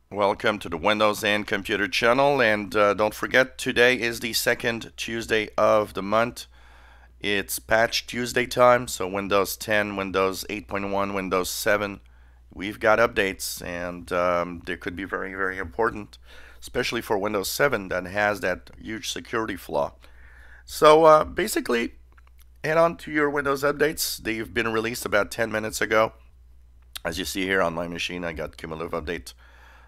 Welcome to the Windows and Computer channel, and don't forget, today is the second Tuesday of the month. It's Patch Tuesday time, so Windows 10, Windows 8.1, Windows 7, we've got updates, and they could be very, very important, especially for Windows 7 that has that huge security flaw. So basically, head on to your Windows updates. They've been released about 10 minutes ago. As you see here on my machine, I got cumulative update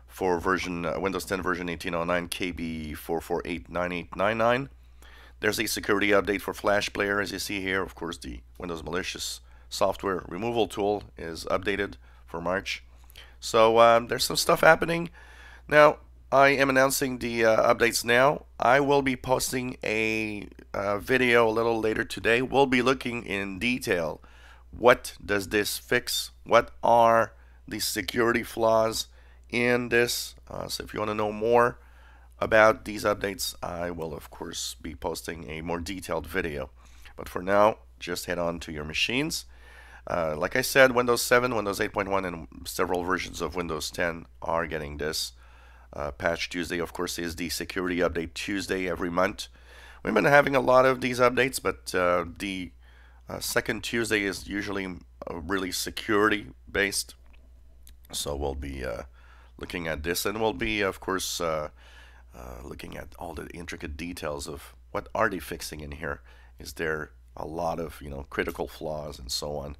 for version Windows 10 version 1809 KB4489899. There's a security update for Flash Player, as you see here. Of course, the Windows malicious software removal tool is updated for March. So there's some stuff happening. Now, I am announcing the updates now. I will be posting a video a little later today. We'll be looking in detail. What does this fix? What are the security flaws in this? So if you want to know more about these updates, I will of course be posting a more detailed video. But for now, just head on to your machines. Like I said, Windows 7, Windows 8.1, and several versions of Windows 10 are getting this. Patch Tuesday, of course, is the security update Tuesday every month. We've been having a lot of these updates, but the second Tuesday is usually really security based. So we'll be looking at this, and we'll be, of course, looking at all the intricate details of what are they fixing in here. Is there a lot of critical flaws and so on?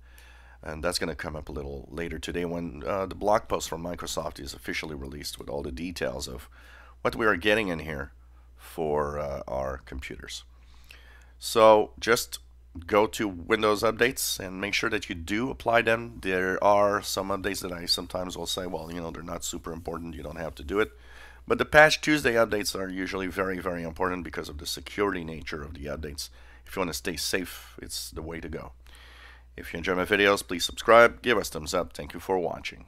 And that's going to come up a little later today when the blog post from Microsoft is officially released with all the details of what we are getting in here for our computers. So just go to Windows updates and make sure that you do apply them. There are some updates that I sometimes will say, well, they're not super important, you don't have to do it. But the Patch Tuesday updates are usually very, very important because of the security nature of the updates. If you want to stay safe, it's the way to go. If you enjoy my videos, please subscribe, give us thumbs up. Thank you for watching.